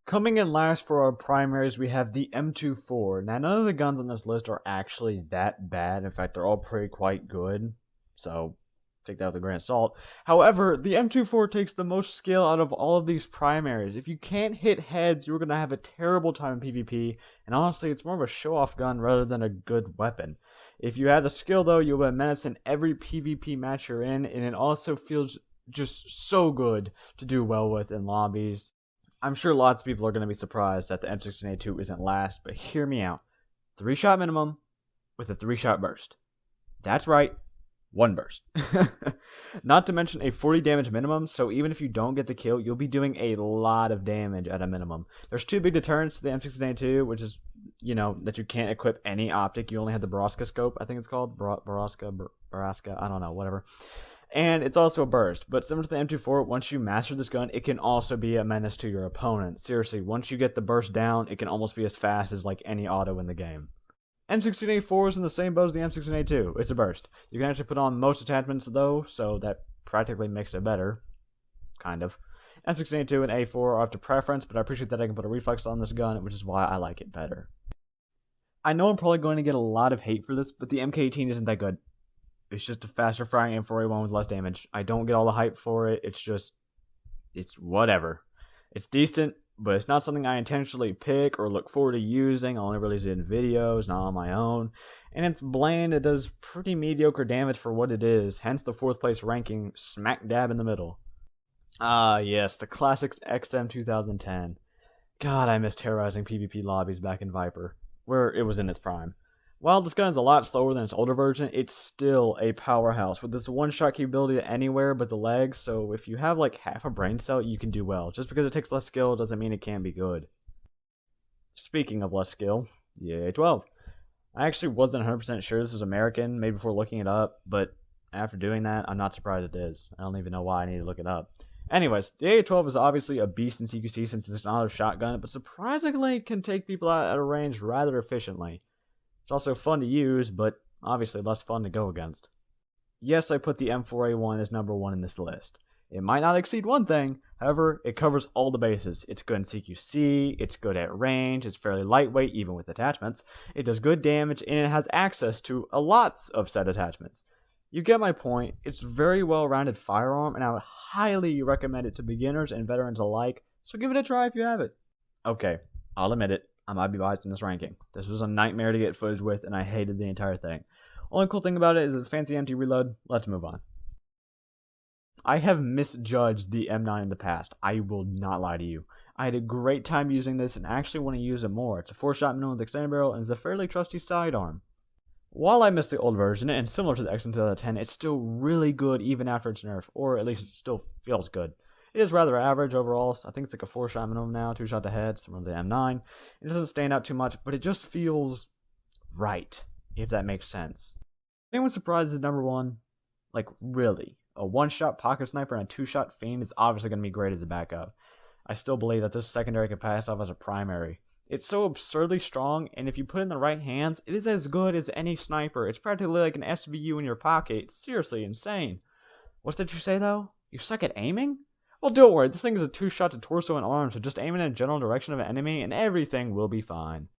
Coming in last for our primaries, we have the M24. Now, none of the guns on this list are actually that bad. In fact, they're all pretty quite good. So, take that with a grain of salt. However, the M24 takes the most skill out of all of these primaries. If you can't hit heads, you're going to have a terrible time in PvP. And honestly, it's more of a show-off gun rather than a good weapon. If you have the skill, though, you'll be a menace in every PvP match you're in. And it also feels just so good to do well with in lobbies. I'm sure lots of people are going to be surprised that the M16A2 isn't last, but hear me out. 3-shot minimum with a 3-shot burst. That's right, 1 burst. Not to mention a 40 damage minimum, so even if you don't get the kill, you'll be doing a lot of damage at a minimum. There's 2 big deterrents to the M16A2, which is, that you can't equip any optic. You only have the Baraska scope, I think it's called. Baraska, I don't know, whatever. And it's also a burst, but similar to the M24, once you master this gun, it can also be a menace to your opponent. Seriously, once you get the burst down, it can almost be as fast as like any auto in the game. M16A4 is in the same boat as the M16A2. It's a burst. You can actually put on most attachments though, so that practically makes it better. Kind of. M16A2 and A4 are up to preference, but I appreciate that I can put a reflex on this gun, which is why I like it better. I know I'm probably going to get a lot of hate for this, but the MK18 isn't that good. It's just a faster firing M4A1 with less damage. I don't get all the hype for it. It's whatever. It's decent, but it's not something I intentionally pick or look forward to using. I only really use it in videos, not on my own. And it's bland. It does pretty mediocre damage for what it is, hence the 4th place ranking smack dab in the middle. Ah, yes, the classic XM 2010. God, I miss terrorizing PvP lobbies back in Viper, where it was in its prime. While this gun is a lot slower than its older version, it's still a powerhouse with this 1-shot capability to anywhere but the legs, so if you have like half a brain cell, you can do well. Just because it takes less skill doesn't mean it can't be good. Speaking of less skill, the AA-12. I actually wasn't 100% sure this was American, maybe before looking it up, but after doing that, I'm not surprised it is. I don't even know why I need to look it up. Anyways, the AA-12 is obviously a beast in CQC since it's an auto shotgun, but surprisingly can take people out at a range rather efficiently. It's also fun to use, but obviously less fun to go against. Yes, I put the M4A1 as number 1 in this list. It might not exceed one thing, however, it covers all the bases. It's good in CQC, it's good at range, it's fairly lightweight even with attachments, it does good damage, and it has access to lots of set attachments. You get my point. It's a very well-rounded firearm, and I would highly recommend it to beginners and veterans alike, so give it a try if you have it. Okay, I'll admit it. I might be biased in this ranking. This was a nightmare to get footage with, and I hated the entire thing. Only cool thing about it is its fancy empty reload. Let's move on. I have misjudged the M9 in the past. I will not lie to you. I had a great time using this and actually want to use it more. It's a 4-shot minimum with extended barrel and is a fairly trusty sidearm. While I miss the old version, and similar to the XM 2010, it's still really good even after its nerf, or at least it still feels good. It is rather average overall. So I think it's like a 4-shot minimum now, 2-shot to head, similar to the M9. It doesn't stand out too much, but it just feels right, if that makes sense. Anyone surprised this is number 1? Like, really? A 1-shot pocket sniper and a 2-shot fiend is obviously going to be great as a backup. I still believe that this secondary can pass off as a primary. It's so absurdly strong, and if you put it in the right hands, it is as good as any sniper. It's practically like an SVU in your pocket. It's seriously insane. What did you say, though? You suck at aiming? Well, don't worry, this thing is a 2-shot to torso and arm, so just aim in a general direction of an enemy, and everything will be fine.